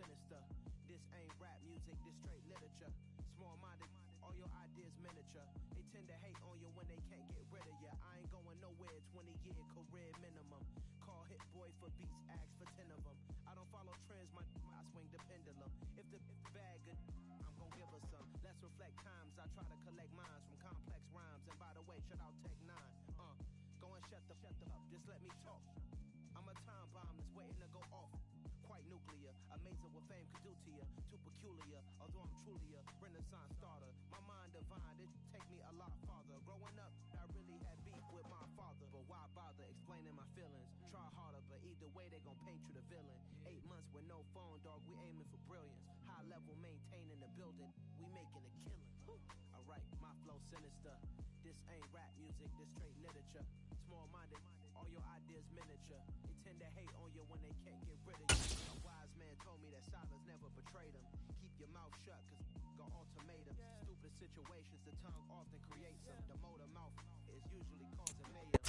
sinister. This ain't rap music, this straight literature. Small-minded, all your ideas miniature. They tend to hate on you when they can't get rid of you. I ain't going nowhere, 20-year career minimum. Call Hit Boy for beats, ask for 10 of them. I don't follow trends, I swing the pendulum. If the bag good, I'm gonna give her some. Let's reflect times, I try to collect minds from complex rhymes. And by the way, shout out Tech 9. Go and shut the up, just let me talk. I'm a time bomb that's waiting to go off. Quite nuclear, amazing what fame could do to you. Too peculiar, although I'm truly a renaissance starter. My mind divine, it take me a lot farther. Growing up, I really had beef with my father. But why bother explaining my feelings? Try harder, but either way they gon' paint you the villain. 8 months with no phone, dog, we aiming for brilliance. High level maintaining the building, we making a killing. Alright, my flow sinister. This ain't rap music, this straight literature. Small-minded, all your ideas miniature. They tend to hate on you when they can't get rid of you. A wise man told me that silence never betrayed him. Keep your mouth shut, cause got ultimatums. Stupid situations, the tongue often creates them. The motor mouth is usually causing mayhem.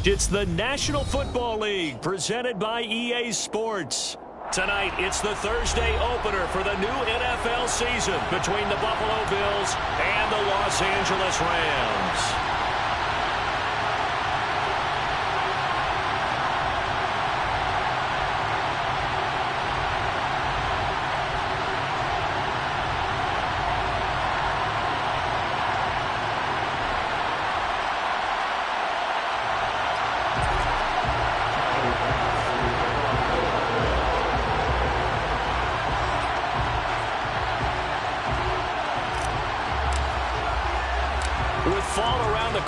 It's the National Football League, presented by EA Sports. Tonight, it's the Thursday opener for the new NFL season between the Buffalo Bills and the Los Angeles Rams.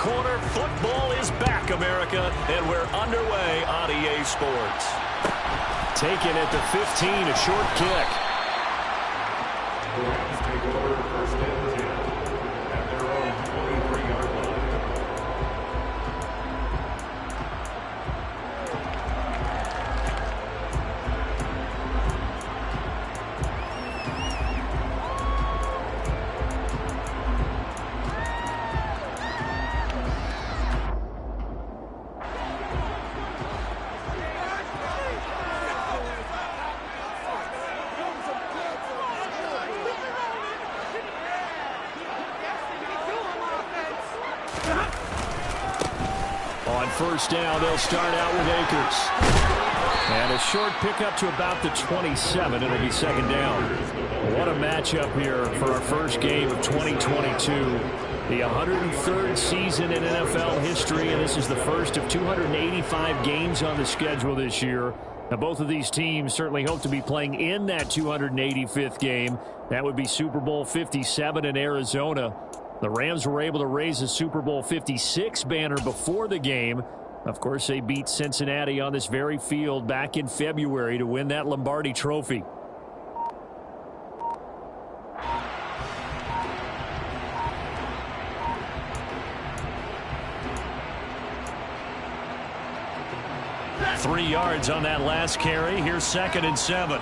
Corner, football is back, America, and we're underway on EA Sports. Taken at the 15, a short kick. Rams take over first and 10 at their own 23-yard line. First down, they'll start out with Akers. And a short pickup to about the 27. It'll be second down. What a matchup here for our first game of 2022. The 103rd season in NFL history, and this is the first of 285 games on the schedule this year. Now, both of these teams certainly hope to be playing in that 285th game. That would be Super Bowl 57 in Arizona. The Rams were able to raise a Super Bowl 56 banner before the game. Of course, they beat Cincinnati on this very field back in February to win that Lombardi Trophy. Three yards on that last carry. Here's 2nd and 7.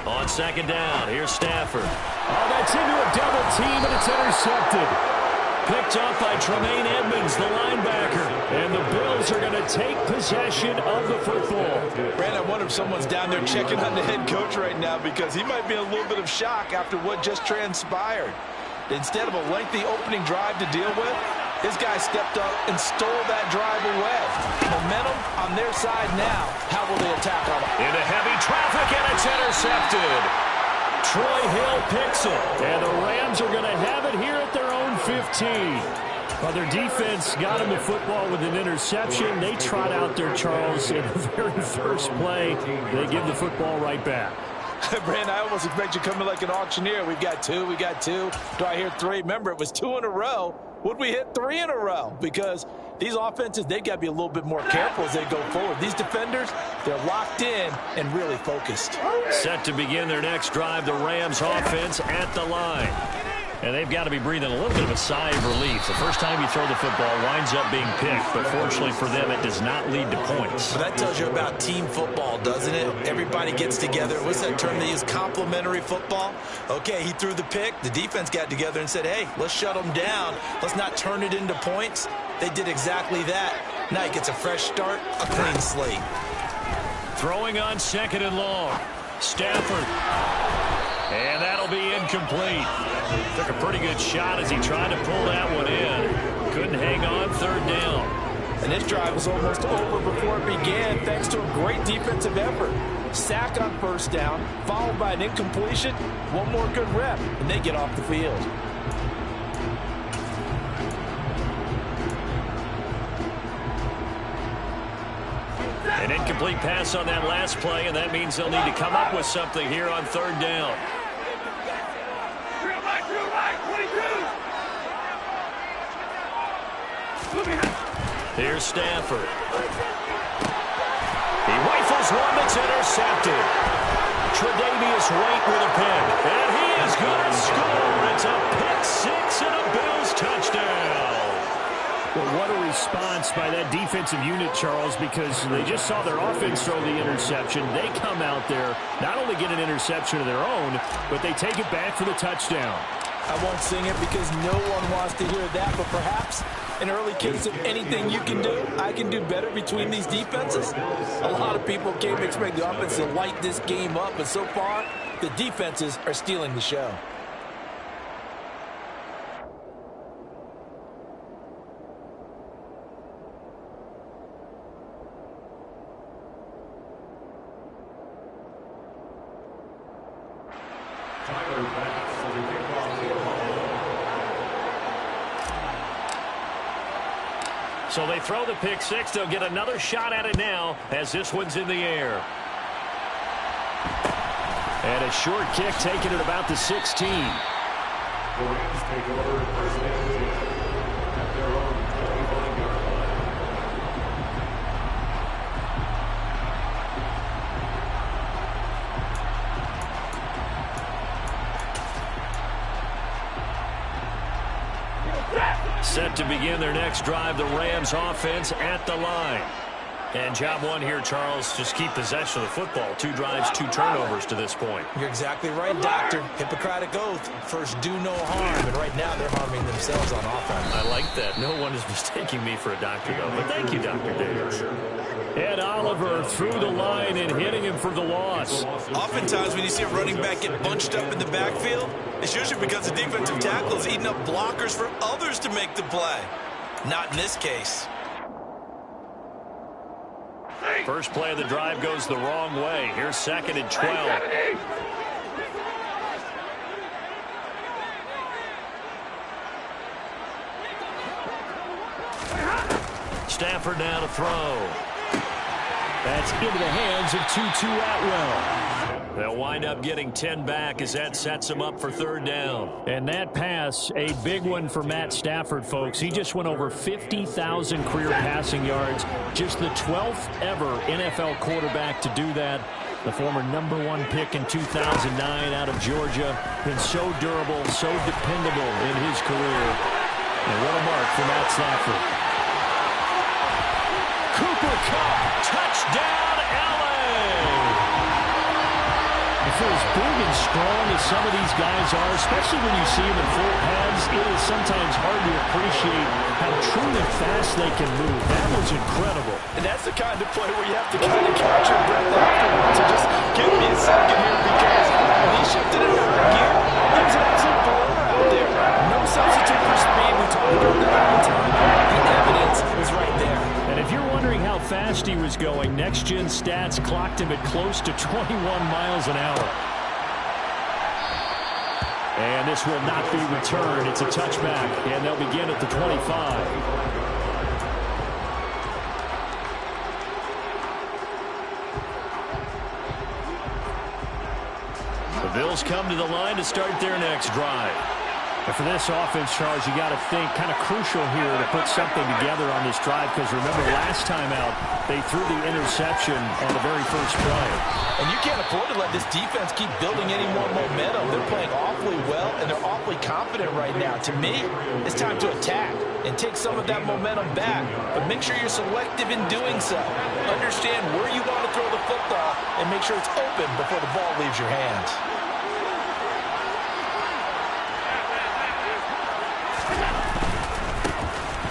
On second down, here's Stafford. Oh, that's into a double team, and it's intercepted. Picked up by Tremaine Edmonds, the linebacker. And the Bills are going to take possession of the football. Brand, I wonder if someone's down there checking on the head coach right now, because he might be in a little bit of shock after what just transpired. Instead of a lengthy opening drive to deal with, this guy stepped up and stole that drive away. Momentum on their side now. How will they attack on it? Into heavy traffic, and it's intercepted. Troy Hill picks it, and the Rams are going to have it here at their own 15. Well, their defense got him the football with an interception. They trot out there, Charles, in the very first play. They give the football right back. Brand, I almost expect you coming like an auctioneer. We've got two, we got two. Do I hear three? Remember, it was 2 in a row. Would we hit 3 in a row? Because these offenses, they got to be a little bit more careful as they go forward. These defenders, they're locked in and really focused. Set to begin their next drive, the Rams offense at the line. And they've got to be breathing a little bit of a sigh of relief. The first time you throw the football winds up being picked, but fortunately for them, it does not lead to points. Well, that tells you about team football, doesn't it? Everybody gets together. What's that term they use? Complementary football? Okay, he threw the pick. The defense got together and said, hey, let's shut them down. Let's not turn it into points. They did exactly that. Now he gets a fresh start, a clean slate. Throwing on 2nd and long. Stafford. And that'll be incomplete. Took a pretty good shot as he tried to pull that one in. Couldn't hang on 3rd down. And this drive was almost over before it began thanks to a great defensive effort. Sack on 1st down, followed by an incompletion. One more good rep, and they get off the field. An incomplete pass on that last play, and that means they'll need to come up with something here on 3rd down. Here's Stafford. He rifles one that's intercepted. Tre'Davious White with a pick. And he is going to score. It's a pick 6 and a Bills touchdown. Well, what a response by that defensive unit, Charles, because they just saw their offense throw the interception. They come out there, not only get an interception of their own, but they take it back for the touchdown. I won't sing it because no one wants to hear that, but perhaps an early case of anything you can do, I can do better between these defenses. A lot of people came to expect the offense to light this game up, but so far, the defenses are stealing the show. So they throw the pick 6. They'll get another shot at it now as this one's in the air. And a short kick taken at about the 16. The Rams take over 1st and 10 at their own 21-yard line. Set to begin their next drive, the Rams offense at the line. And job one here, Charles, just keep possession of the football. 2 drives, 2 turnovers to this point. You're exactly right, Doctor. Hippocratic oath. First, do no harm. And right now, they're harming themselves on offense. I like that. No one is mistaking me for a doctor, though. But thank you, Dr. Davis. Ed Oliver through the line and hitting him for the loss. Oftentimes, when you see a running back get bunched up in the backfield, it's usually because the defensive tackle is eating up blockers for others to make the play. Not in this case. First play of the drive goes the wrong way. Here's 2nd and 12. Stafford now to throw. That's into the hands of Tutu Atwell. They'll wind up getting 10 back as that sets them up for 3rd down. And that pass, a big one for Matt Stafford, folks. He just went over 50,000 career passing yards. Just the 12th ever NFL quarterback to do that. The former #1 pick in 2009 out of Georgia. Been so durable, so dependable in his career. And what a mark for Matt Stafford. Cooper Kupp, touchdown, LA! For as big and strong as some of these guys are, especially when you see them in full pads, it is sometimes hard to appreciate how truly fast they can move. That was incredible. And that's the kind of play where you have to kind of catch your breath afterwards. So just give me a second here because when he shifted it out again, there was an absolute blower out there. No substitute for speed. We talked about that all the time. The evidence was right there. And if you're wondering how fast he was going, Next Gen Stats clocked him at close to 21 miles an hour. And this will not be returned. It's a touchback, and they'll begin at the 25. Bills come to the line to start their next drive. And for this offense, Charles, you got to think kind of crucial here to put something together on this drive, because remember last time out they threw the interception on the very first play. And you can't afford to let this defense keep building any more momentum. They're playing awfully well, and they're awfully confident right now. To me, it's time to attack and take some of that momentum back, but make sure you're selective in doing so. Understand where you want to throw the football and make sure it's open before the ball leaves your hands.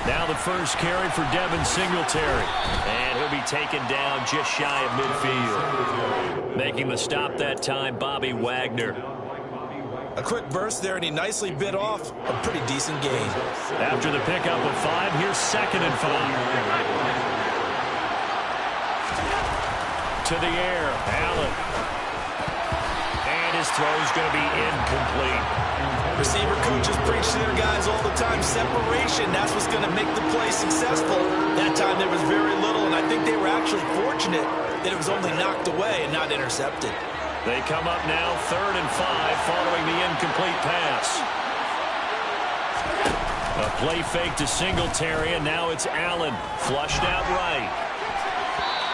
Now the first carry for Devin Singletary. And he'll be taken down just shy of midfield. Making the stop that time, Bobby Wagner. A quick burst there, and he nicely bit off a pretty decent gain. After the pickup of 5, here's 2nd and 5. To the air, Allen. And his throw's going to be incomplete. Receiver coaches preach to their guys all the time. Separation, that's what's going to make the play successful. That time there was very little, and I think they were actually fortunate that it was only knocked away and not intercepted. They come up now 3rd and 5 following the incomplete pass. A play fake to Singletary, and now it's Allen. Flushed out right.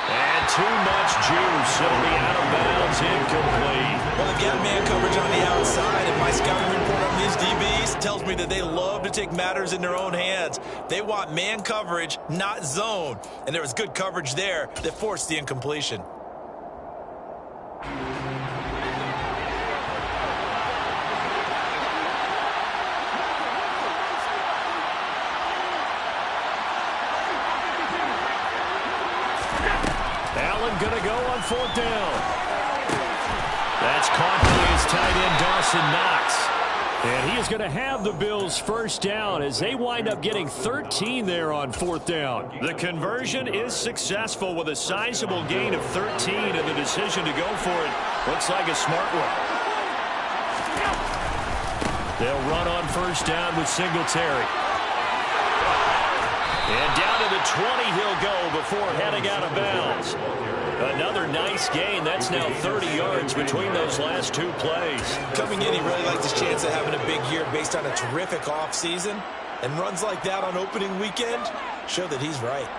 And too much juice. It'll be out of bounds, incomplete. Well, they've got man coverage on the outside, and my scouting report on these DBs tells me that they love to take matters in their own hands. They want man coverage, not zone. And there was good coverage there that forced the incompletion. Going to go on 4th down. That's caught by his tight end, Dawson Knox. And he is going to have the Bills' first down as they wind up getting 13 there on 4th down. The conversion is successful with a sizable gain of 13, and the decision to go for it looks like a smart one. They'll run on 1st down with Singletary. And down to the 20 he'll go before heading out of bounds. Another nice gain. That's now 30 yards between those last 2 plays. Coming in, he really likes his chance of having a big year based on a terrific offseason. And runs like that on opening weekend show that he's right.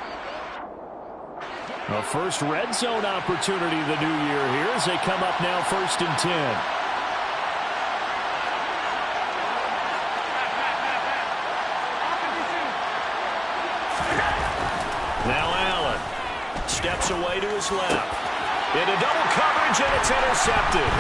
A first red zone opportunity the new year here as they come up now 1st and 10. Now Allen steps away to his left. Into double coverage, and it's intercepted.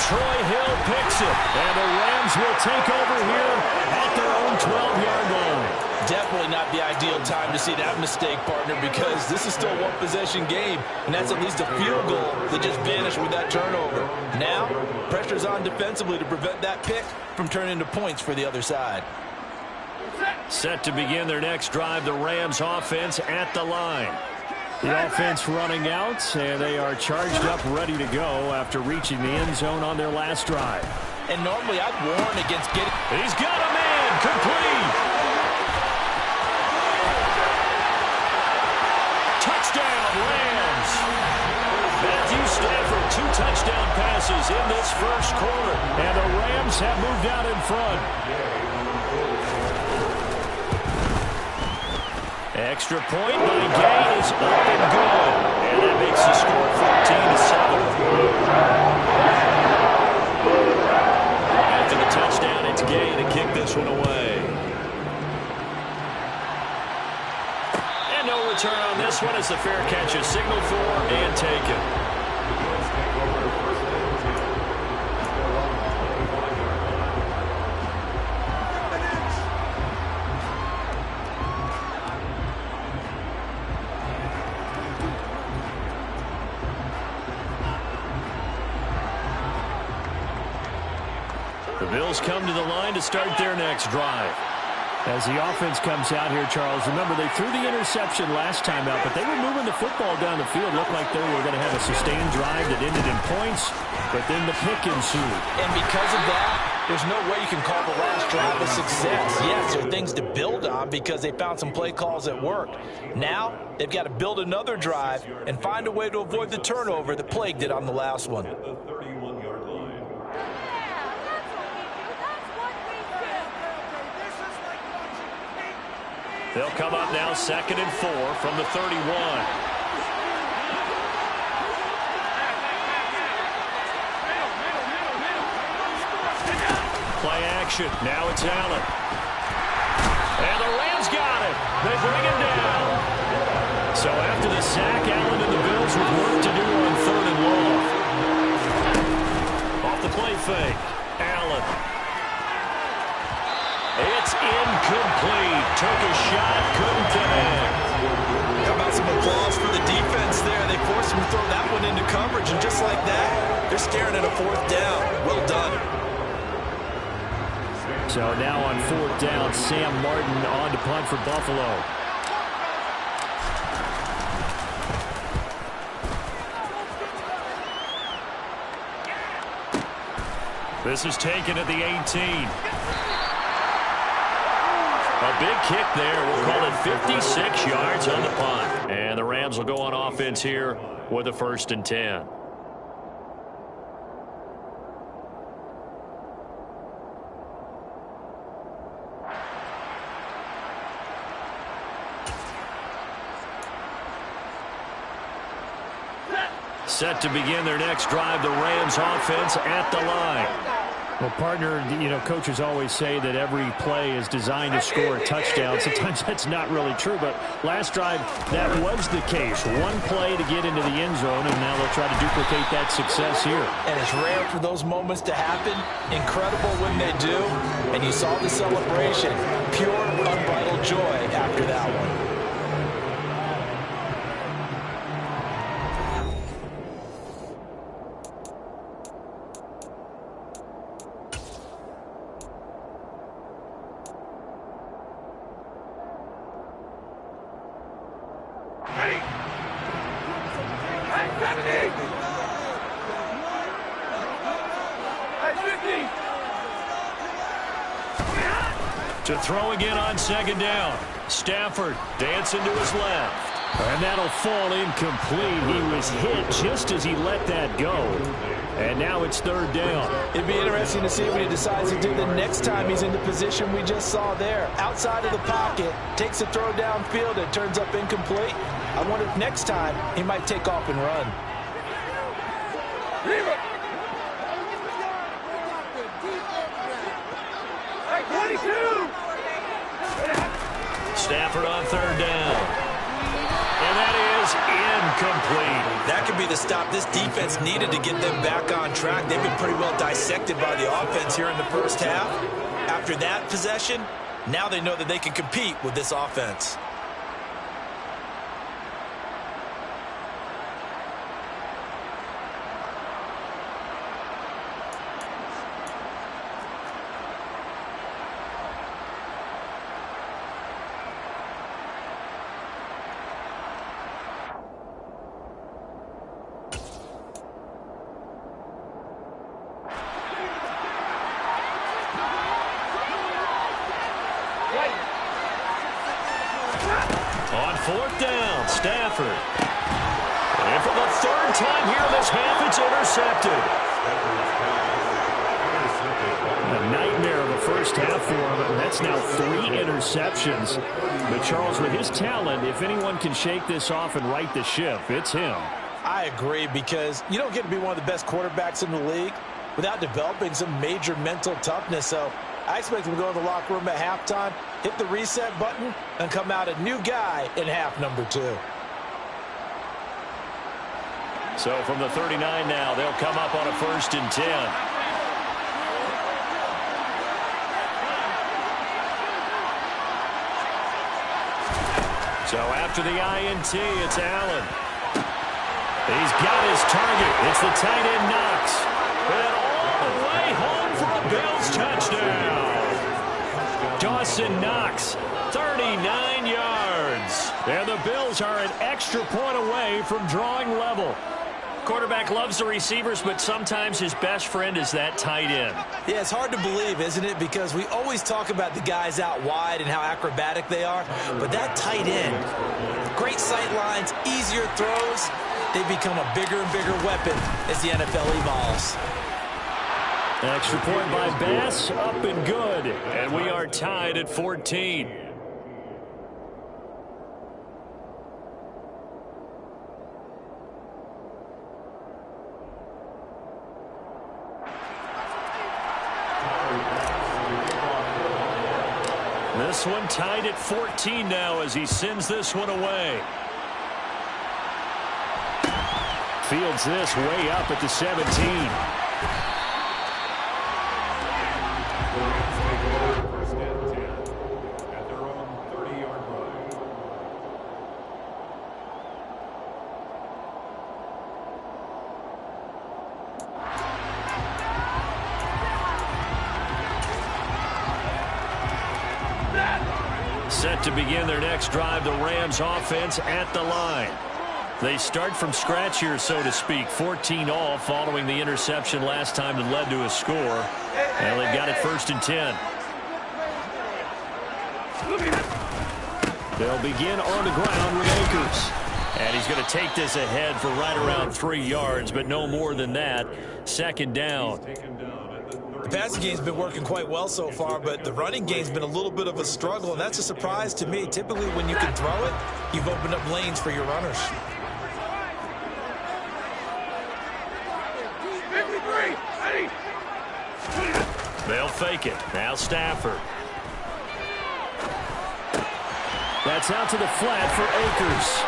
Troy Hill picks it, and the Rams will take over here at their own 12-yard line. Definitely not the ideal time to see that mistake, partner, because this is still a one-possession game, and that's at least a field goal that just vanished with that turnover. Now, pressure's on defensively to prevent that pick from turning into points for the other side. Set to begin their next drive, the Rams offense at the line. The offense running out, and they are charged up, ready to go after reaching the end zone on their last drive. And normally I'd warn against getting... He's got a man, complete. Touchdown, Rams. Matthew Stafford, 2 touchdown passes in this first quarter, and the Rams have moved out in front. Extra point by Gay is up and good. And that makes the score 14-7. After the touchdown, it's Gay to kick this one away. And no return on this one as the fair catch is signaled for and taken. The Bills come to the line to start their next drive. As the offense comes out here, Charles, remember they threw the interception last time out, but they were moving the football down the field. Looked like they were going to have a sustained drive that ended in points, but then the pick ensued. And because of that, there's no way you can call the last drive a success. Yes, there are things to build on because they found some play calls that worked. Now, they've got to build another drive and find a way to avoid the turnover that plagued it on the last one. They'll come up now 2nd and 4 from the 31. Play action. Now it's Allen. And the Rams got it. They bring him down. So after the sack, Allen and the Bills with work to do on 3rd and long. Off the play fake. Allen. It's incomplete. Took a shot, couldn't connect. How about some applause for the defense there? They forced him to throw that one into coverage, and just like that, they're staring at a 4th down. Well done. So now on 4th down, Sam Martin on to punt for Buffalo. This is taken at the 18. A big kick there. We'll call it 56 yards on the punt. And the Rams will go on offense here with a 1st and 10. Set to begin their next drive, the Rams offense at the line. Well, partner, coaches always say that every play is designed to score a touchdown. Sometimes that's not really true, but last drive, that was the case. One play to get into the end zone, and now they'll try to duplicate that success here. And it's rare for those moments to happen. Incredible when they do. And you saw the celebration. Pure, unbridled joy after that one. To throw again on 2nd down. Stafford dancing to his left. And that'll fall incomplete. He was hit just as he let that go. And now it's 3rd down. It'd be interesting to see what he decides to do the next time he's in the position we just saw there. Outside of the pocket, takes a throw downfield, and turns up incomplete. I wonder if next time he might take off and run. Stafford on 3rd down. And that is incomplete. That could be the stop this defense needed to get them back on track. They've been pretty well dissected by the offense here in the 1st half. After that possession, now they know that they can compete with this offense. On 4th down, Stafford. And for the 3rd time here this half, it's intercepted. A nightmare of a 1st half for him, and that's now 3 interceptions. But Charles, with his talent, if anyone can shake this off and right the ship, it's him. I agree, because you don't get to be one of the best quarterbacks in the league without developing some major mental toughness. So I expect him to go in the locker room at halftime, hit the reset button, and come out a new guy in half number 2. So from the 39 now, they'll come up on a 1st and 10. So after the INT, it's Allen. He's got his target. It's the tight end Knox. And all the way home for a Bills touchdown. Dawson Knox, 39 yards. And the Bills are an extra point away from drawing level. Quarterback loves the receivers, but sometimes his best friend is that tight end. Yeah, it's hard to believe, isn't it? Because we always talk about the guys out wide and how acrobatic they are. But that tight end, great sight lines, easier throws, they become a bigger and bigger weapon as the NFL evolves. Extra point by Bass, up and good. And we are tied at 14. this one tied at 14 now as he sends this one away. Fields this way up at the 17. The Rams take over first and 10 at their own 30-yard line. Set to begin their next drive, the Rams offense at the line. They start from scratch here, so to speak. 14 all following the interception last time that led to a score. Well, they've got it first and 10. They'll begin on the ground with Akers. And he's going to take this ahead for right around 3 yards, but no more than that. Second down. The passing game's been working quite well so far, but the running game's been a little bit of a struggle, and that's a surprise to me. Typically, when you can throw it, you've opened up lanes for your runners. They'll fake it. Now Stafford. That's out to the flat for Akers.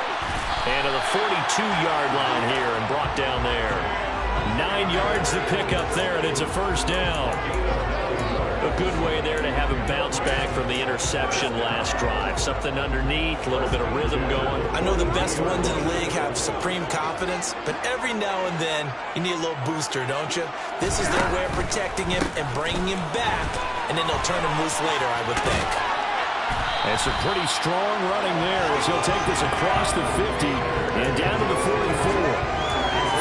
And to the 42-yard line here and brought down there. 9 yards to pick up there, and it's a first down. A good way there to have him bounce back from the interception last drive. Something underneath, a little bit of rhythm going. I know the best ones in the league have supreme confidence, but every now and then you need a little booster, don't you? This is their way of protecting him and bringing him back, and then they'll turn him loose later, I would think. And some pretty strong running there as he'll take this across the 50 and down to the 44.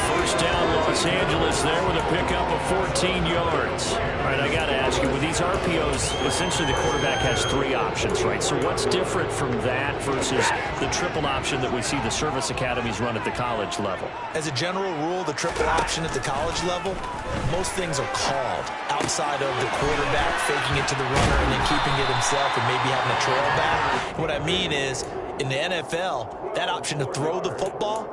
First down, Los Angeles there with a pickup of 14 yards. All right, I got to ask you, with these RPOs, essentially the quarterback has 3 options, right? So what's different from that versus the triple option that we see the service academies run at the college level? As a general rule, the triple option at the college level, most things are called outside of the quarterback faking it to the runner and then keeping it himself and maybe having a trail back. What I mean is, in the NFL, that option to throw the football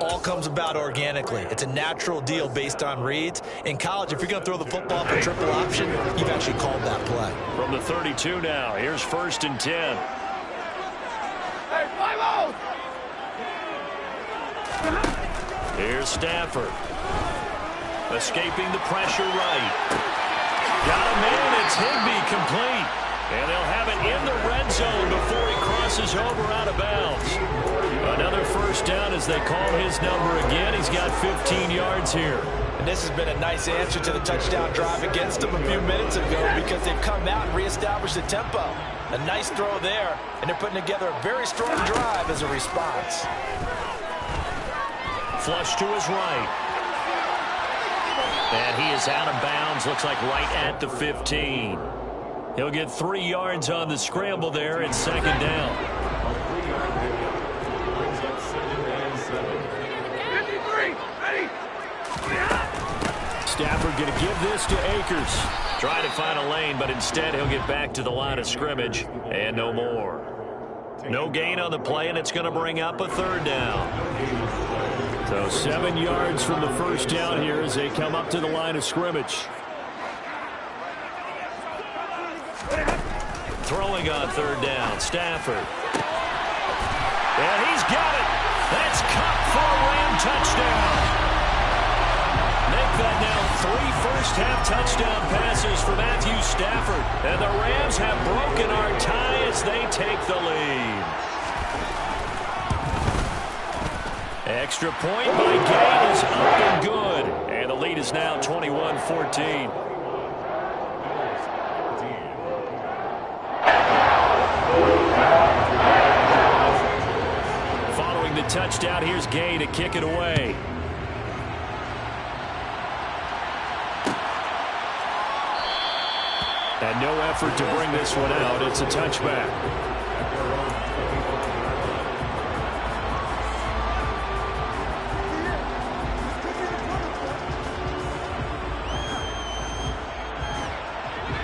all comes about organically. It's a natural deal based on reads. In college, if you're going to throw the football for triple option, you've actually called that play. From the 32 now, here's first and 10. Hey, 5-0! Here's Stafford. Escaping the pressure right. Got him in. It's Higbee complete. And they'll have it in the red zone before he crosses over out of bounds. Another first down as they call his number again. He's got 15 yards here. And this has been a nice answer to the touchdown drive against them a few minutes ago because they've come out and reestablished the tempo. A nice throw there, and they're putting together a very strong drive as a response. Flush to his right. And he is out of bounds, looks like right at the 15. He'll get 3 yards on the scramble there and second down. Stafford going to give this to Akers. Trying to find a lane, but instead he'll get back to the line of scrimmage and no more. No gain on the play, and it's going to bring up a third down. So 7 yards from the first down here as they come up to the line of scrimmage. Throwing on third down, Stafford. And he's got it. That's caught for a Ram touchdown. Make that now 3 first-half touchdown passes for Matthew Stafford. And the Rams have broken our tie as they take the lead. Extra point by Gay is up and good. And the lead is now 21-14. Following the touchdown, here's Gay to kick it away. And no effort to bring this one out. It's a touchback.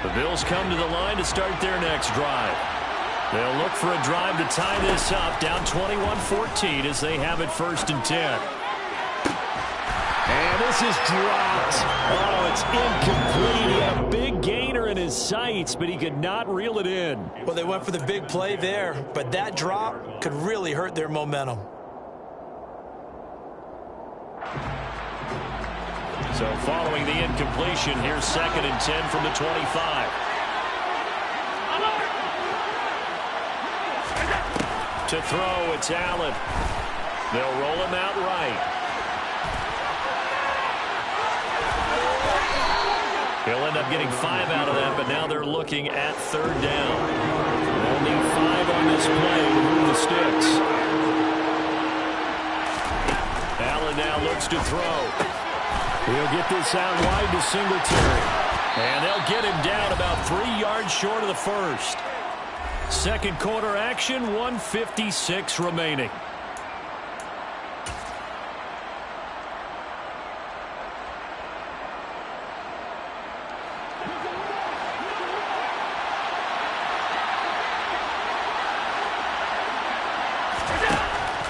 The Bills come to the line to start their next drive. They'll look for a drive to tie this up, down 21-14 as they have it first and 10. And this is dropped. Oh, it's incomplete. He had a big gainer in his sights, but he could not reel it in. Well, they went for the big play there, but that drop could really hurt their momentum. So following the incompletion, here's 2nd and 10 from the 25. To throw, it's Allen. They'll roll him out right. He'll end up getting 5 out of that, but now they're looking at 3rd down. They'll need 5 on this play to move the sticks. Allen now looks to throw. He'll get this out wide to Singletary. And they'll get him down about 3 yards short of the first. Second quarter action, 1:56 remaining.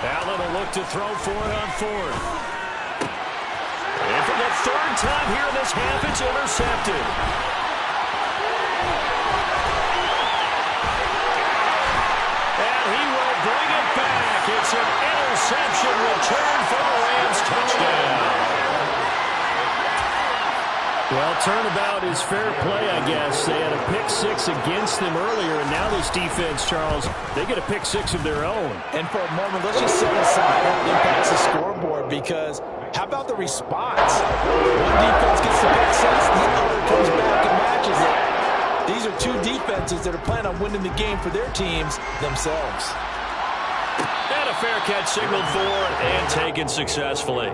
Allen will look to throw for it on 4th. And for the 3rd time here in this half, it's intercepted. And he will bring it back. It's an interception return for the Rams touchdown. Well, turnabout is fair play, I guess. They had a pick 6 against them earlier, and now this defense, Charles, they get a pick 6 of their own. And for a moment, let's just set aside how it impacts the scoreboard, because how about the response? One defense gets the pick 6, and the other comes back and matches it. These are 2 defenses that are planning on winning the game for their teams themselves. And a fair catch signaled for and taken successfully.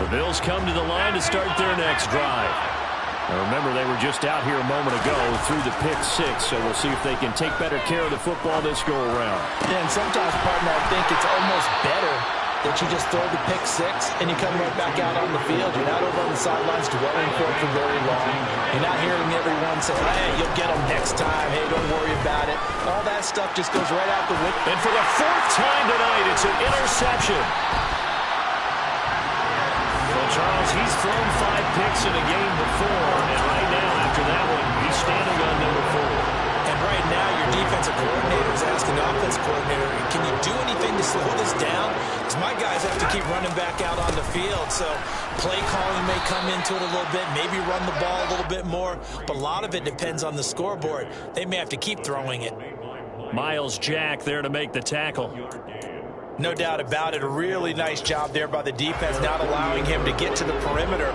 The Bills come to the line to start their next drive. Now remember, they were just out here a moment ago through the pick 6, so we'll see if they can take better care of the football this go-around. Yeah, and sometimes, partner, I think it's almost better that you just throw the pick 6 and you come right back out on the field. You're not over on the sidelines dwelling for it for very long. You're not hearing everyone say, hey, you'll get them next time. Hey, don't worry about it. All that stuff just goes right out the window. And for the 4th time tonight, it's an interception. Charles, he's thrown 5 picks in a game before, and right now, after that one, he's standing on number 4. And right now, your defensive coordinator is asking the offensive coordinator, can you do anything to slow this down? Because my guys have to keep running back out on the field, so play calling may come into it a little bit, maybe run the ball a little bit more, but a lot of it depends on the scoreboard. They may have to keep throwing it. Miles Jack there to make the tackle. No doubt about it. A really nice job there by the defense, not allowing him to get to the perimeter.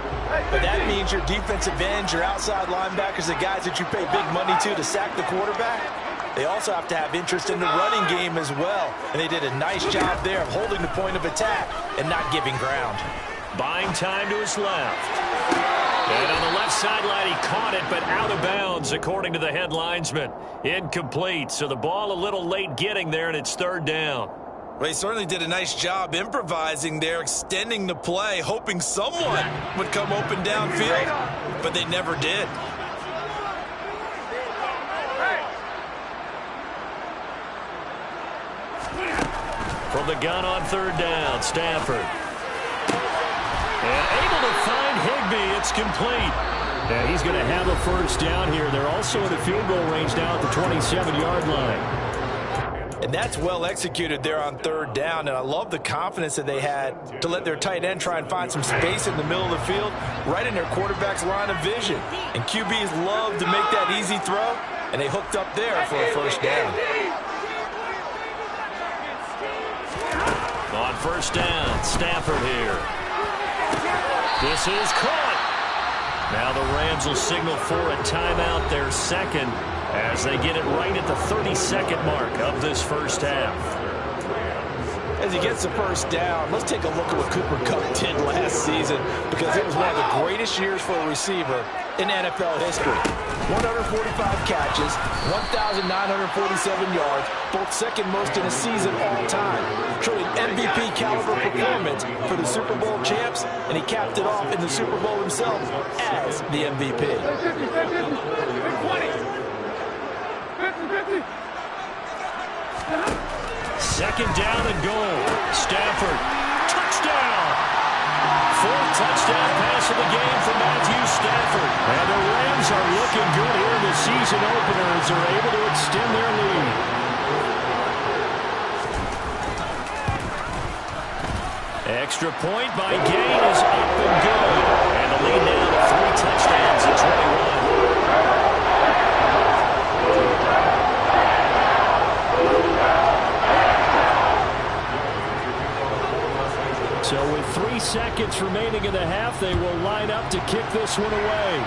But that means your defensive ends, your outside linebackers, the guys that you pay big money to sack the quarterback, they also have to have interest in the running game as well. And they did a nice job there of holding the point of attack and not giving ground. Buying time to his left. And on the left sideline, he caught it, but out of bounds, according to the head linesman. Incomplete, so the ball a little late getting there, and it's 3rd down. Well, he certainly did a nice job improvising there, extending the play, hoping someone would come open downfield, but they never did. From the gun on 3rd down, Stafford. And able to find Higbee. It's complete. And he's going to have a 1st down here. They're also in the field goal range now at the 27-yard line. And that's well executed there on 3rd down. And I love the confidence that they had to let their tight end try and find some space in the middle of the field, right in their quarterback's line of vision. And QBs love to make that easy throw, and they hooked up there for a 1st down. On 1st down, Stafford here. This is caught. Now the Rams will signal for a timeout, their 2nd, as they get it right at the 32nd mark of this 1st half. As he gets the 1st down, let's take a look at what Cooper Kupp did last season, because it was one of the greatest years for a receiver in NFL history. 145 catches, 1,947 yards, both 2nd most in a season all time. Truly MVP caliber performance for the Super Bowl champs and he capped it off in the Super Bowl himself as the MVP. 50-50. Second down and goal. Stafford, touchdown. Fourth touchdown pass of the game for Matthew Stafford. And the Rams are looking good here in the season opener as they're able to extend their lead. Extra point by Gain is up and good. And the lead now to 3 touchdowns at 21. So with 3 seconds remaining in the half, they will line up to kick this one away.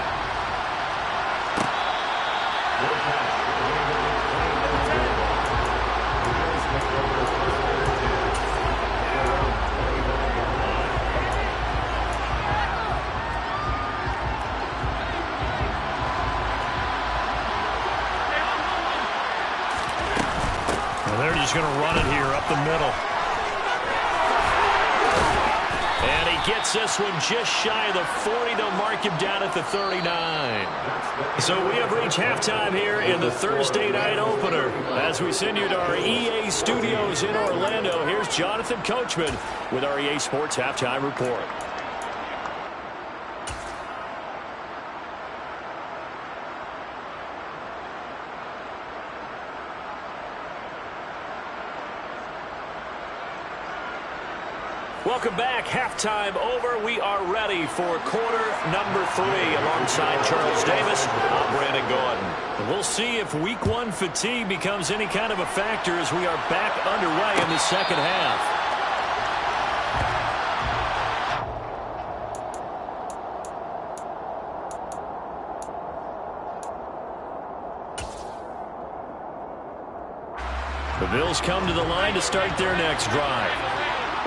Well, they're just going to run it here up the middle. And he gets this one just shy of the 40. They'll mark him down at the 39. So we have reached halftime here in the Thursday night opener. As we send you to our EA studios in Orlando, here's Jonathan Coachman with our EA Sports Halftime Report. Welcome back. Halftime over. We are ready for quarter number 3 alongside Charles Davis. I'm Brandon Gordon. We'll see if week 1 fatigue becomes any kind of a factor as we are back underway in the second half. The Bills come to the line to start their next drive.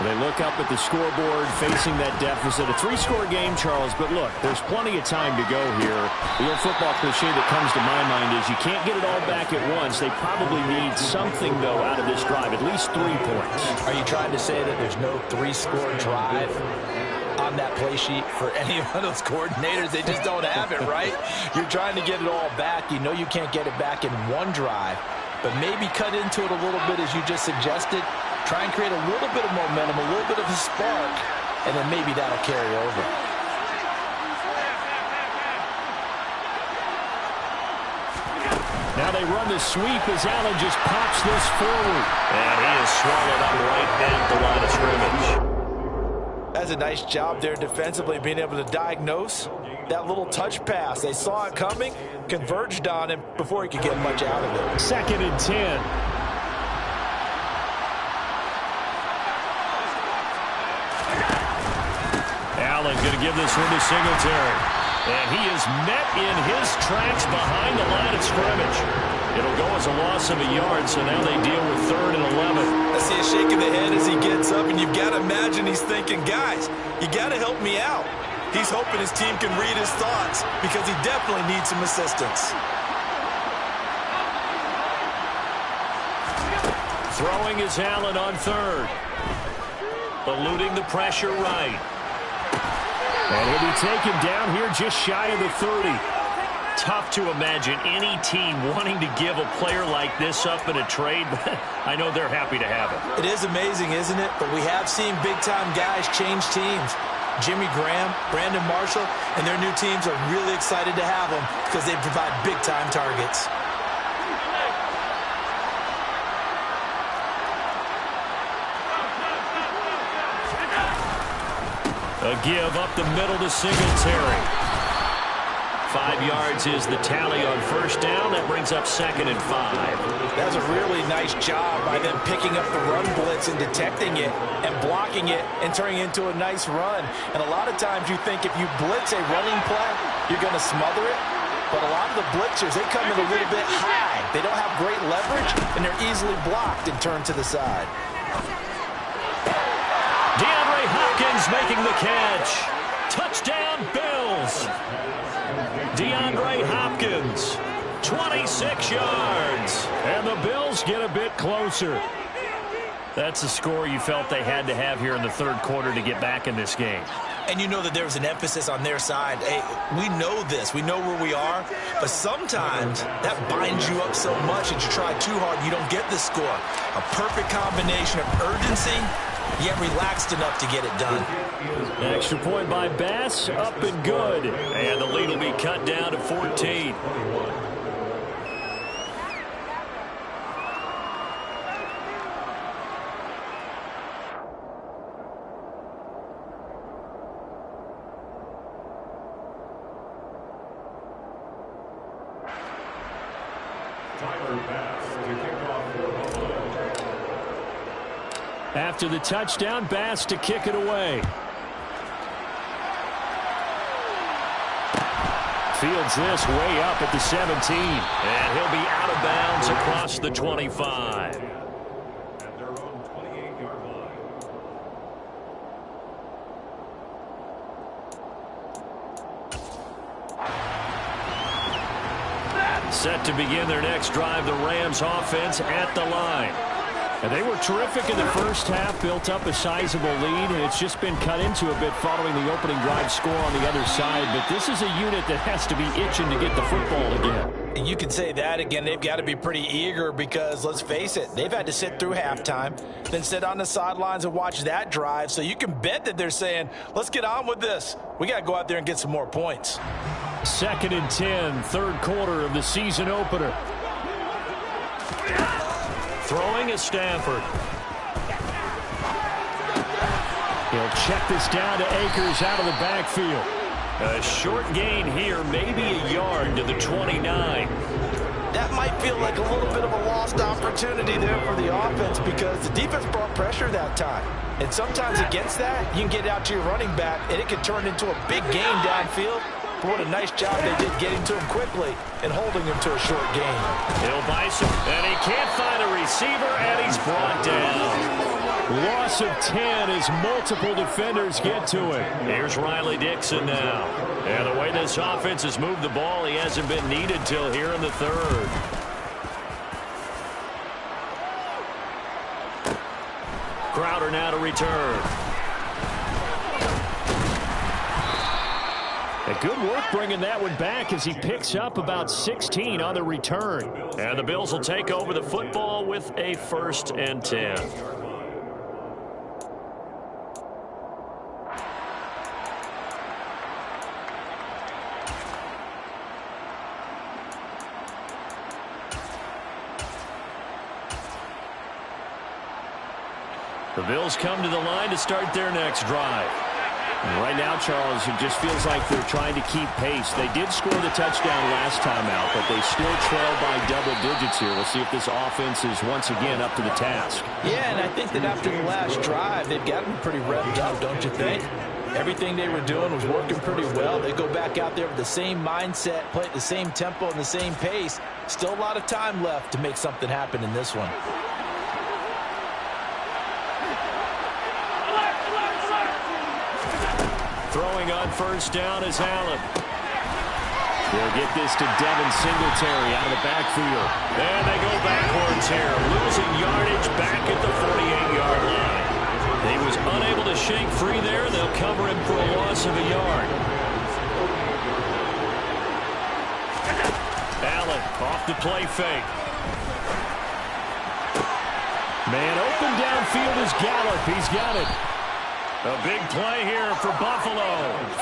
They look up at the scoreboard facing that deficit. A 3-score game, Charles, but look, there's plenty of time to go here. The old football cliche that comes to my mind is you can't get it all back at once. They probably need something, though, out of this drive, at least 3 points. Are you trying to say that there's no 3-score drive on that play sheet for any of those coordinators? They just don't have it, right? You're trying to get it all back. You know you can't get it back in one drive, but maybe cut into it a little bit as you just suggested. Try and create a little bit of momentum, a little bit of a spark, and then maybe that'll carry over. Now they run the sweep as Allen just pops this forward. And he is swallowed up right at the line of scrimmage. That's a nice job there defensively, being able to diagnose that little touch pass. They saw it coming, converged on him before he could get much out of it. 2nd and 10. Allen going to give this one to Singletary. And he is met in his tracks behind the line of scrimmage. It'll go as a loss of a yard, so now they deal with 3rd and 11. I see a shake of the head as he gets up, and you've got to imagine he's thinking, guys, you got to help me out. He's hoping his team can read his thoughts because he definitely needs some assistance. Throwing is Allen on 3rd. Eluding the pressure right. And he'll be taken down here just shy of the 30. Tough to imagine any team wanting to give a player like this up in a trade, but I know they're happy to have it. It is amazing, isn't it? But we have seen big-time guys change teams. Jimmy Graham, Brandon Marshall, and their new teams are really excited to have them because they provide big-time targets. A give up the middle to Singletary. 5 yards is the tally on 1st down. That brings up 2nd and 5. That's a really nice job by them picking up the run blitz and detecting it and blocking it and turning it into a nice run. And a lot of times you think if you blitz a running play, you're going to smother it. But a lot of the blitzers, they come in a little bit high. They don't have great leverage, and they're easily blocked and turned to the side. DeAndre Hopkins making the catch. Touchdown, Bills. DeAndre Hopkins, 26 yards. And the Bills get a bit closer. That's a score you felt they had to have here in the 3rd quarter to get back in this game. And you know that there's an emphasis on their side. Hey, we know this. We know where we are. But sometimes that binds you up so much that you try too hard, you don't get the score. A perfect combination of urgency, yet relaxed enough to get it done. Extra point by Bass, up and good. And the lead will be cut down to 14. After the touchdown, Bass to kick it away. Fields this way up at the 17. And he'll be out of bounds across the 25. At their own 28-yard line. Set to begin their next drive, the Rams offense at the line. And they were terrific in the first half, built up a sizable lead, and it's just been cut into a bit following the opening drive score on the other side. But this is a unit that has to be itching to get the football again. And you can say that again. They've got to be pretty eager because, let's face it, they've had to sit through halftime, then sit on the sidelines and watch that drive. So you can bet that they're saying, let's get on with this. We got to go out there and get some more points. 2nd and 10, third quarter of the season opener. Throwing is Stanford. He'll check this down to Akers out of the backfield. A short gain here, maybe a yard to the 29. That might feel like a little bit of a lost opportunity there for the offense because the defense brought pressure that time. And sometimes against that, you can get out to your running back, and it could turn into a big gain downfield. But what a nice job they did getting to him quickly and holding him to a short gain. He'll bison, and he can't find a receiver, and he's brought down. Loss of 10 as multiple defenders get to him. Here's Riley Dixon now. And the way this offense has moved the ball, he hasn't been needed till here in the third. Crowder now to return. And good work bringing that one back as he picks up about 16 on the return. And the Bills will take over the football with a 1st and 10. The Bills come to the line to start their next drive. And right now, Charles, it just feels like they're trying to keep pace. They did score the touchdown last time out, but they still trail by double digits here. We'll see if this offense is once again up to the task. Yeah, and I think that after the last drive, they've got them pretty revved up, don't you think? Everything they were doing was working pretty well. They go back out there with the same mindset, play at the same tempo and the same pace. Still a lot of time left to make something happen in this one. Throwing on 1st down is Allen. They'll get this to Devin Singletary out of the backfield. And they go backwards here, losing yardage back at the 48-yard line. He was unable to shake free there. They'll cover him for a loss of a yard. Allen off the play fake. Man open downfield is Gallup. He's got it. A big play here for Buffalo.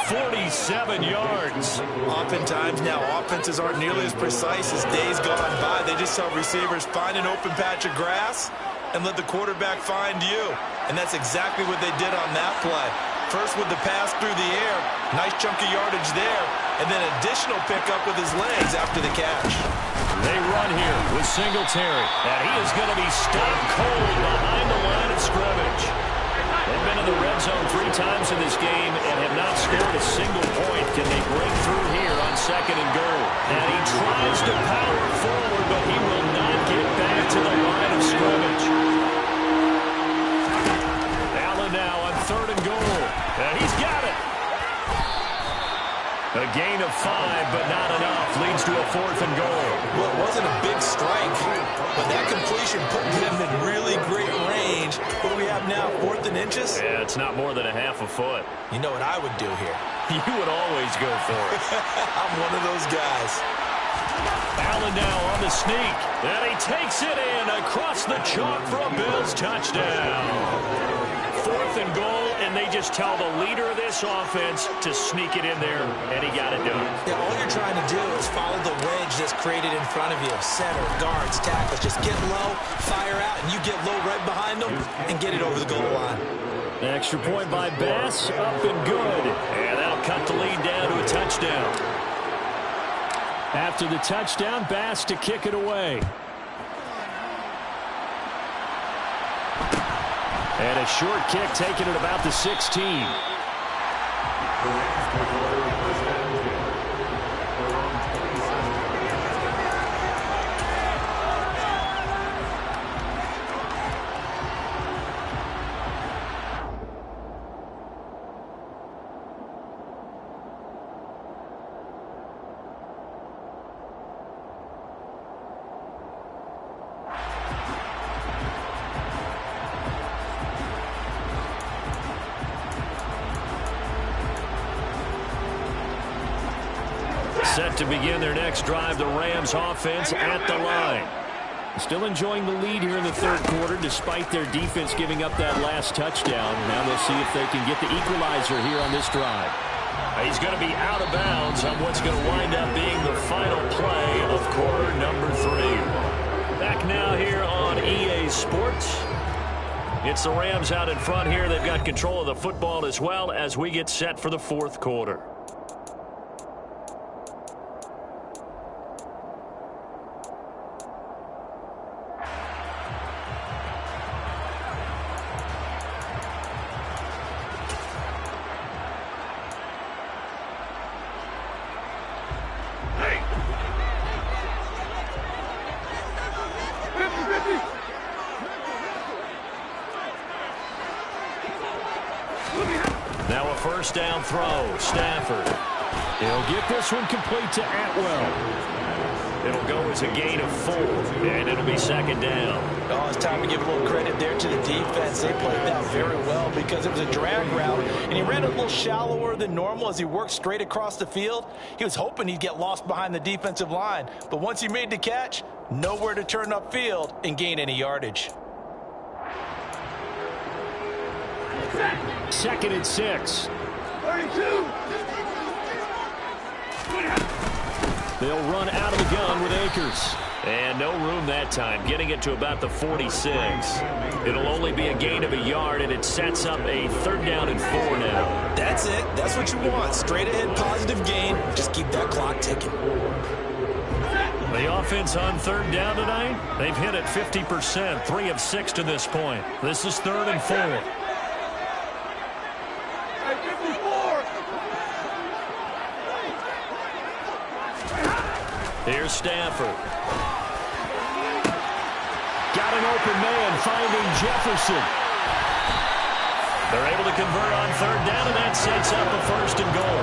47 yards. Oftentimes now offenses aren't nearly as precise as days gone by. They just tell receivers, find an open patch of grass and let the quarterback find you. And that's exactly what they did on that play. First with the pass through the air. Nice chunk of yardage there. And then additional pickup with his legs after the catch. They run here with Singletary. And he is going to be stopped cold behind the line of scrimmage. They've been in the red zone 3 times in this game and have not scored a single point. Can they break through here on 2nd and goal? And he tries to power forward, but he will not get back to the line of scrimmage. Allen now on 3rd and goal. And he's got it. A gain of 5, but not enough. Leads to a 4th and goal. Well, it wasn't a big strike, but that completion put them in really great range. What do we have now, 4th and inches? Yeah, it's not more than a half a foot. You know what I would do here? You would always go for it. I'm one of those guys. Allen now on the sneak, and he takes it in across the chalk for a Bills touchdown. 4th and goal, and they just tell the leader of this offense to sneak it in there, and he got it done. Yeah, all you're trying to do is follow the wedge that's created in front of you. Center, guards, tackles, just get low, fire out, and you get low right behind them and get it over the goal line. Extra point by Bass, up and good. And that'll cut the lead down to a touchdown. After the touchdown, Bass to kick it away. And a short kick taken at about the 16. Set to begin their next drive, the Rams offense at the line. Still enjoying the lead here in the third quarter despite their defense giving up that last touchdown. Now they'll see if they can get the equalizer here on this drive. He's going to be out of bounds on what's going to wind up being the final play of quarter number 3. Back now here on EA Sports. It's the Rams out in front here. They've got control of the football as well as we get set for the fourth quarter. Now a first down throw. Stafford. He'll get this one complete to Atwell. It'll go as a gain of 4, and it'll be second down. Oh, it's time to give a little credit there to the defense. They played that very well because it was a drag route, and he ran a little shallower than normal as he worked straight across the field. He was hoping he'd get lost behind the defensive line, but once he made the catch, nowhere to turn upfield and gain any yardage. Second and 6. 32. They'll run out of the gun with Akers. And no room that time, getting it to about the 46. It'll only be a gain of a yard, and it sets up a third down and 4 now. That's it. That's what you want. Straight ahead, positive gain. Just keep that clock ticking. The offense on third down tonight, they've hit it 50%, 3 of 6 to this point. This is 3rd and 4. Here's Stafford. Got an open man, finding Jefferson. They're able to convert on third down, and that sets up a 1st and goal.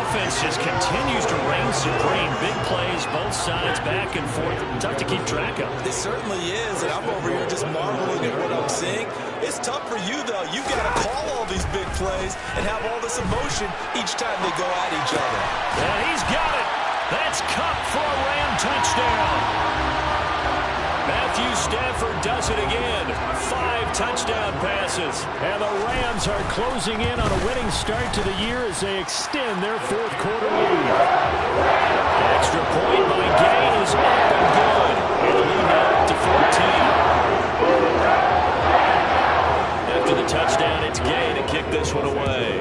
Offense just continues to reign supreme. Big plays, both sides, back and forth. Tough to keep track of. It certainly is, and I'm over here just marveling at what I'm seeing. It's tough for you, though. You've got to call all these big plays and have all this emotion each time they go at each other. And he's got it. That's Cup for a Ram touchdown. Matthew Stafford does it again. 5 touchdown passes. And the Rams are closing in on a winning start to the year as they extend their 4th quarter lead. Extra point by Gay is up and good. And the lead now up to 14. After the touchdown, it's Gay to kick this one away.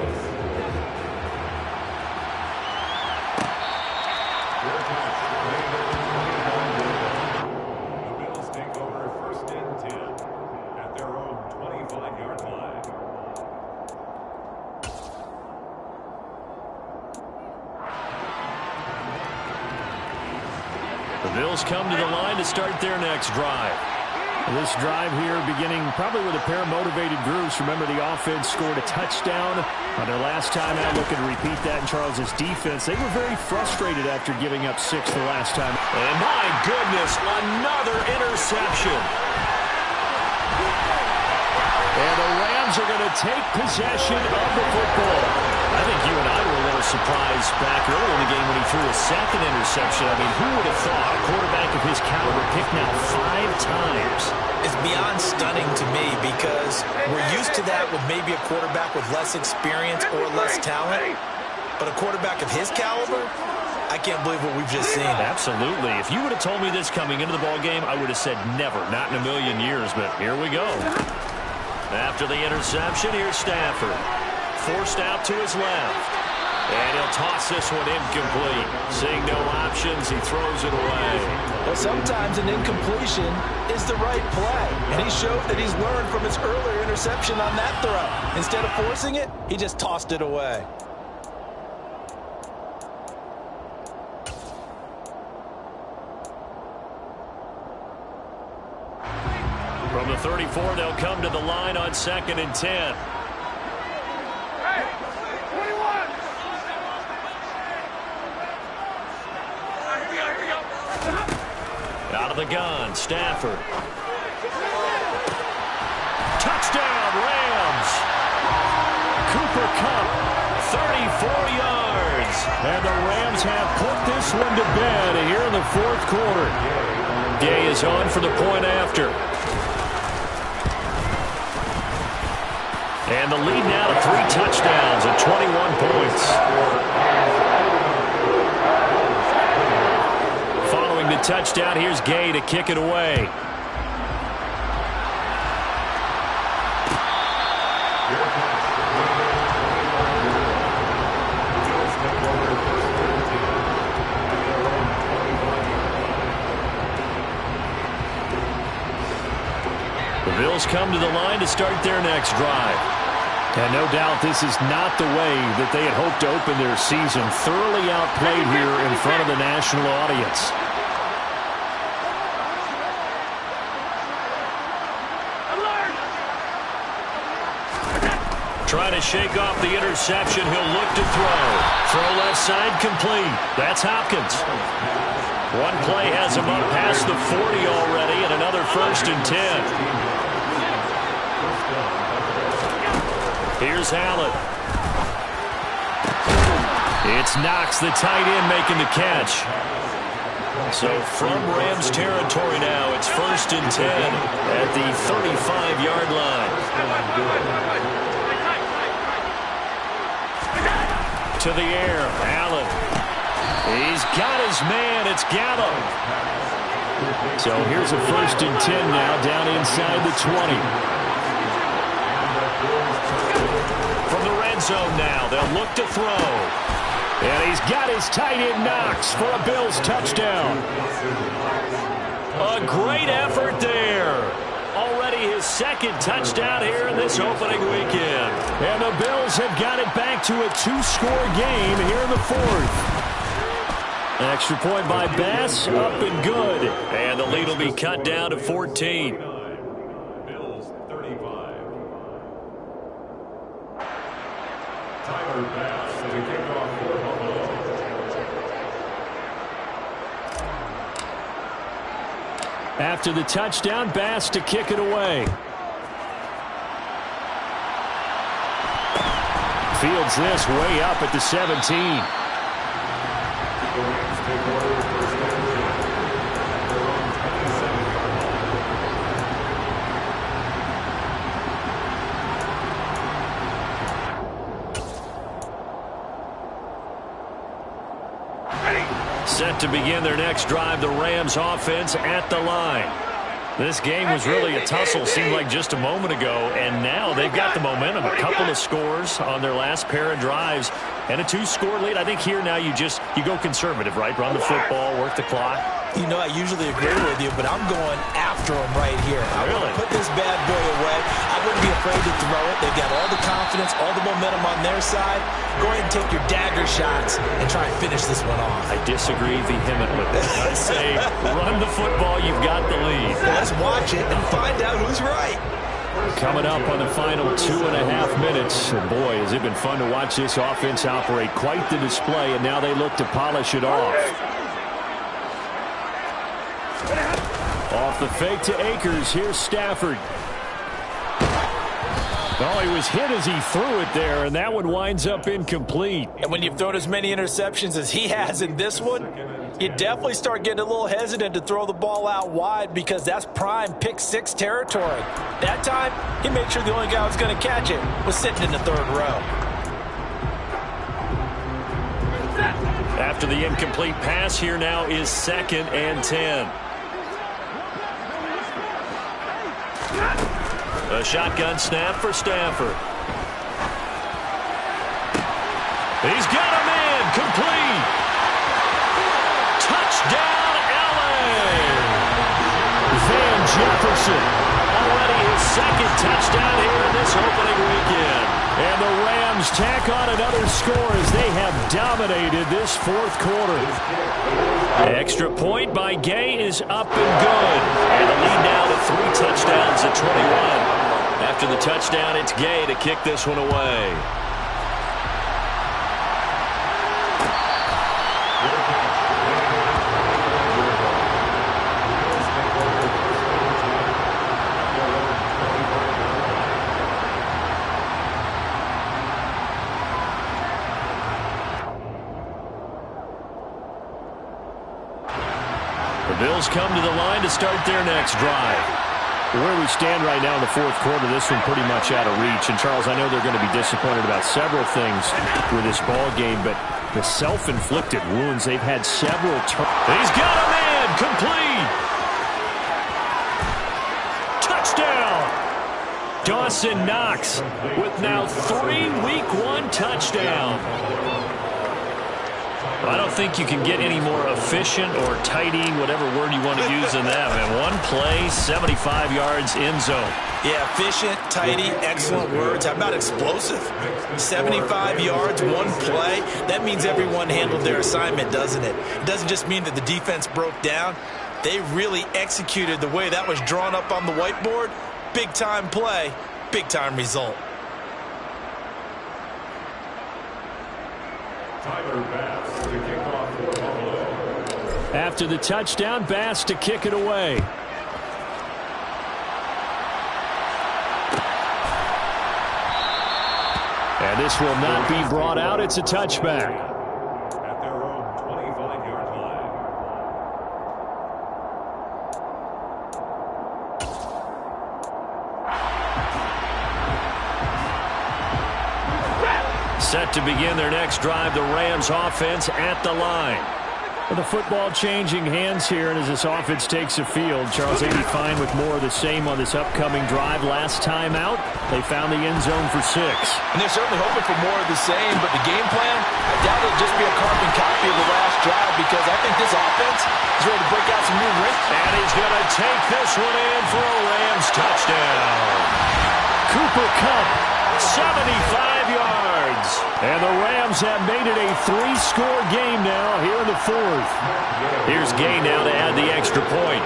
The Bills come to the line to start their next drive. This drive here beginning probably with a pair of motivated groups. Remember, the offense scored a touchdown on their last time out. Looking to repeat that in Charles's defense. They were very frustrated after giving up 6 the last time. And my goodness, another interception. And the Rams are going to take possession of the football. I think you and I were a little surprised back early in the game when he threw a second interception. I mean, who would have thought a quarterback of his caliber picked now 5 times? It's beyond stunning to me because we're used to that with maybe a quarterback with less experience or less talent. But a quarterback of his caliber, I can't believe what we've just seen. Absolutely. If you would have told me this coming into the ballgame, I would have said never, not in a million years. But here we go. After the interception, here's Stafford. Forced out to his left. And he'll toss this one incomplete. Seeing no options, he throws it away. Well, sometimes an incompletion is the right play. And he showed that he's learned from his earlier interception on that throw. Instead of forcing it, he just tossed it away. From the 34, they'll come to the line on 2nd and 10. Out of the gun, Stafford. Touchdown, Rams. Cooper Kupp, 34 yards. And the Rams have put this one to bed here in the 4th quarter. Gay is on for the point after. And the lead now to 3 touchdowns at 21 points. Following the touchdown, here's Gay to kick it away. The Bills come to the line to start their next drive. And no doubt this is not the way that they had hoped to open their season. Thoroughly outplayed here in front of the national audience. Trying to shake off the interception. He'll look to throw. Throw left side complete. That's Hopkins. One play has him up past the 40 already, and another 1st and 10. Here's Allen. It's Knox, the tight end, making the catch. So from Rams territory now, it's 1st and 10 at the 35-yard line. To the air, Allen. He's got his man. It's Gallo. So here's a 1st and 10 now, down inside the 20. From the red zone now, they'll look to throw. And he's got his tight end Knox for a Bills touchdown. A great effort there. Already his 2nd touchdown here in this opening weekend. And the Bills have got it back to a 2-score game here in the 4th. An extra point by Bass, up and good. And the lead will be cut down to 14. After the touchdown, Bass to kick it away. Fields this way up at the 17. Set to begin their next drive, the Rams offense at the line. This game was really a tussle, seemed like just a moment ago, and now they've got the momentum. A couple of scores on their last pair of drives and a 2-score lead. I think here now you go conservative, right? Run the football, work the clock. You know, I usually agree with you, but I'm going after him right here. I want to put this bad boy away. I wouldn't be afraid to throw it. They've got all the confidence, all the momentum on their side. Go ahead and take your dagger shots and try and finish this one off. I disagree vehemently. I say run the football. You've got the lead. Let's watch it and find out who's right. Coming up on the final 2.5 minutes. And boy, has it been fun to watch this offense operate. Quite the display, and now they look to polish it off. Off the fake to Akers. Here's Stafford. Oh, he was hit as he threw it there, and that one winds up incomplete. And when you've thrown as many interceptions as he has in this one, you definitely start getting a little hesitant to throw the ball out wide because that's prime pick six territory. That time, he made sure the only guy who was going to catch it was sitting in the third row. After the incomplete pass, here now is 2nd and 10. A shotgun snap for Stafford. He's got a man, complete. Touchdown, LA. Van Jefferson, already his 2nd touchdown here in this opening weekend. And the Rams tack on another score as they have dominated this 4th quarter. Extra point by Gay is up and good. And the lead now to 3 touchdowns at 21. After the touchdown, it's Gay to kick this one away. The Bills come to the line to start their next drive. Where we stand right now in the 4th quarter, this one pretty much out of reach. And, Charles, I know they're going to be disappointed about several things with this ball game, but the self-inflicted wounds, they've had several turns. He's got a man, complete. Touchdown. Dawson Knox with now 3 Week 1 touchdowns. I don't think you can get any more efficient or tidy, whatever word you want to use in that. Man, 1 play, 75 yards, end zone. Yeah, efficient, tidy, excellent words. How about explosive? 75 yards, 1 play. That means everyone handled their assignment, doesn't it? It doesn't just mean that the defense broke down. They really executed the way that was drawn up on the whiteboard. Big-time play, big-time result. After the touchdown, Bass to kick it away. And this will not be brought out. It's a touchback. At their own 25-yard line. Set to begin their next drive, the Rams offense at the line. The football changing hands here, and as this offense takes the field, Charles, they'd be fine with more of the same on this upcoming drive. Last time out, they found the end zone for 6. And they're certainly hoping for more of the same, but the game plan, I doubt it'll just be a carbon copy of the last drive because I think this offense is ready to break out some new rhythms. And he's going to take this one in for a Rams touchdown. Cooper Kupp, 75 yards. And the Rams have made it a 3-score game now here in the 4th. Here's Gay now to add the extra point.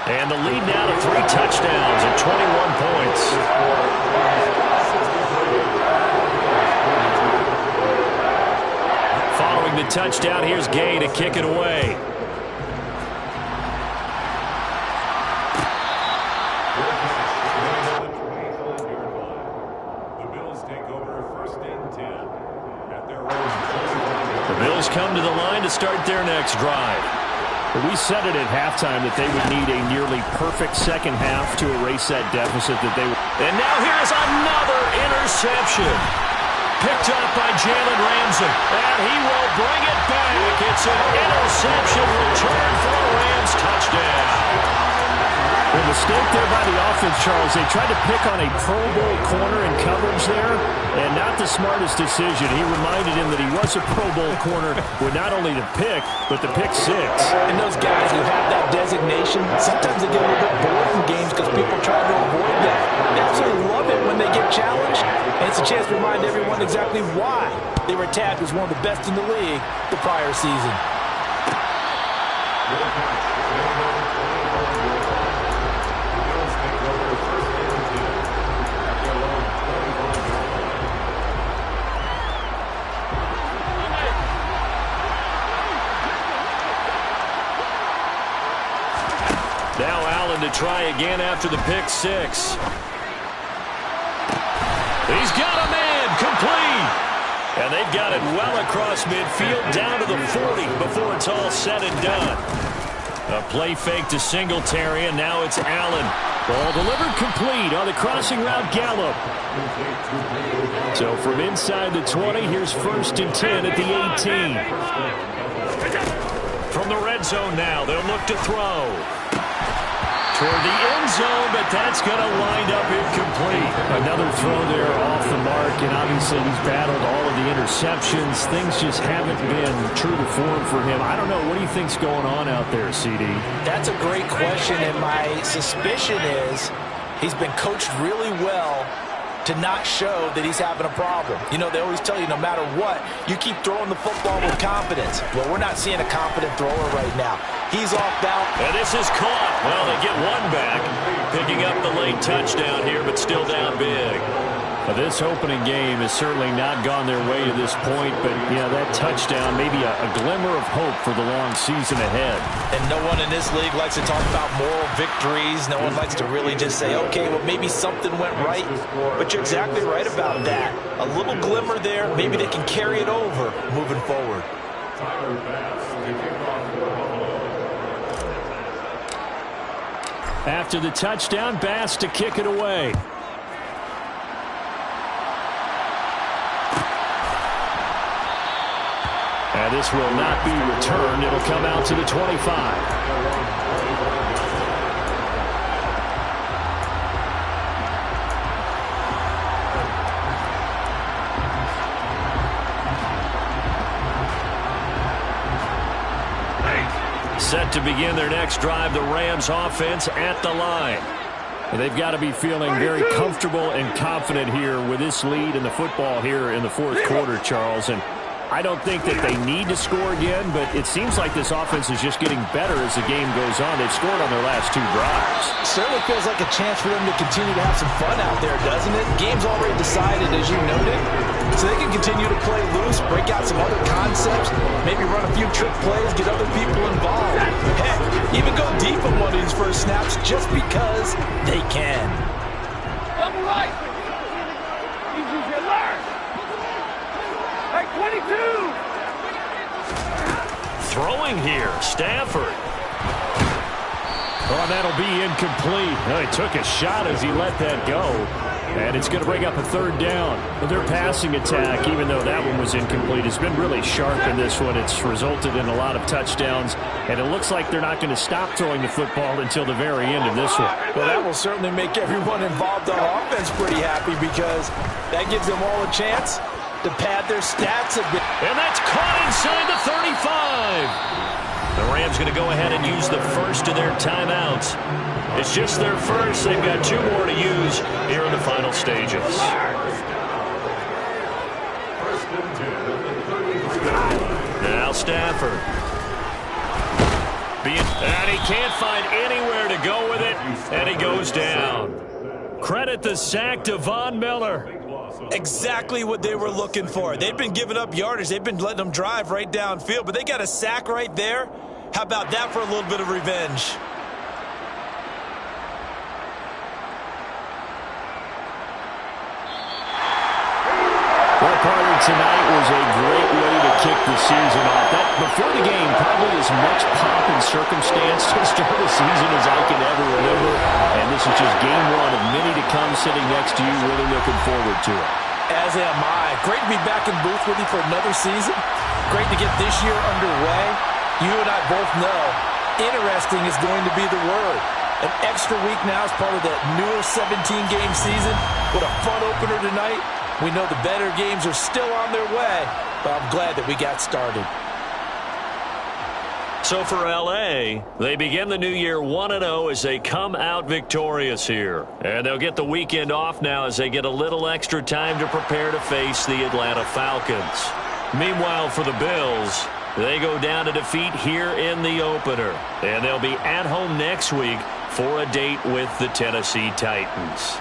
And the lead now to 3 touchdowns and 21 points. Following the touchdown, here's Gay to kick it away. Come to the line to start their next drive. We said it at halftime that they would need a nearly perfect second half to erase that deficit that they would. And now here's another interception. Picked up by Jalen Ramsey. And he will bring it back. It's an interception return for a Rams touchdown. Well, mistake there by the offense, Charles. They tried to pick on a Pro Bowl corner in coverage there, and not the smartest decision. He reminded him that he was a Pro Bowl corner with not only the pick, but the pick six. And those guys who have that designation, sometimes they get a little bit bored in games because people try to avoid that. They absolutely love it when they get challenged, and it's a chance to remind everyone exactly why they were tagged as one of the best in the league the prior season. Now Allen to try again after the pick six. He's got a man, complete. And they've got it well across midfield down to the 40 before it's all said and done. A play fake to Singletary, and now it's Allen. Ball delivered complete on the crossing route, Gallup. So from inside the 20, here's 1st and 10 at the 18. From the red zone now, they'll look to throw. Toward the end zone, but that's going to wind up incomplete. Another throw there off the mark, and obviously he's battled all of the interceptions. Things just haven't been true to form for him. I don't know. What do you think's going on out there, CD? That's a great question, and my suspicion is he's been coached really well to not show that he's having a problem. You know, they always tell you no matter what, you keep throwing the football with confidence. Well, we're not seeing a confident thrower right now. He's off balance. And this is caught. Well, they get one back, picking up the late touchdown here, but still down big. Now, this opening game has certainly not gone their way to this point, but, yeah, that touchdown, maybe a glimmer of hope for the long season ahead. And no one in this league likes to talk about moral victories. No one likes to really just say, okay, well, maybe something went right. But you're exactly right about that. A little glimmer there. Maybe they can carry it over moving forward. After the touchdown, Bass to kick it away. And this will not be returned. It'll come out to the 25. Set to begin their next drive, the Rams offense at the line. They've got to be feeling very comfortable and confident here with this lead in the football here in the fourth quarter, Charles. And I don't think that they need to score again, but it seems like this offense is just getting better as the game goes on. They've scored on their last 2 drives. Certainly feels like a chance for them to continue to have some fun out there, doesn't it? Game's already decided, as you noted, so they can continue to play loose, break out some other concepts, maybe run a few trick plays, get other people involved. Heck, even go deep on one of these first snaps just because they can. Double right. Easy to learn. Like 22. Throwing here, Stafford. Oh, that'll be incomplete. Oh, he took a shot as he let that go. And it's going to bring up a 3rd down. Their passing attack, even though that one was incomplete, has been really sharp in this one. It's resulted in a lot of touchdowns, and it looks like they're not going to stop throwing the football until the very end of this one. Well, that will certainly make everyone involved on offense pretty happy because that gives them all a chance to pad their stats a bit. And that's caught inside the 35. The Rams going to go ahead and use the first of their timeouts. It's just their first. They've got 2 more to use here in the final stages. Now Stafford. And he can't find anywhere to go with it, and he goes down. Credit the sack to Von Miller. Exactly what they were looking for. They've been giving up yardage. They've been letting them drive right downfield, but they got a sack right there. How about that for a little bit of revenge? Well, partner, tonight was a great way to kick the season off. That, before the game, probably as much pomp and circumstance to start the season as I can ever remember. And this is just game 1 of many to come sitting next to you. Really looking forward to it. As am I. Great to be back in booth with you for another season. Great to get this year underway. You and I both know interesting is going to be the word. An extra week now as part of that newer 17-game season. What a fun opener tonight. We know the better games are still on their way, but I'm glad that we got started. So for L.A., they begin the new year 1-0 as they come out victorious here. And they'll get the weekend off now as they get a little extra time to prepare to face the Atlanta Falcons. Meanwhile, for the Bills, they go down to defeat here in the opener. And they'll be at home next week for a date with the Tennessee Titans.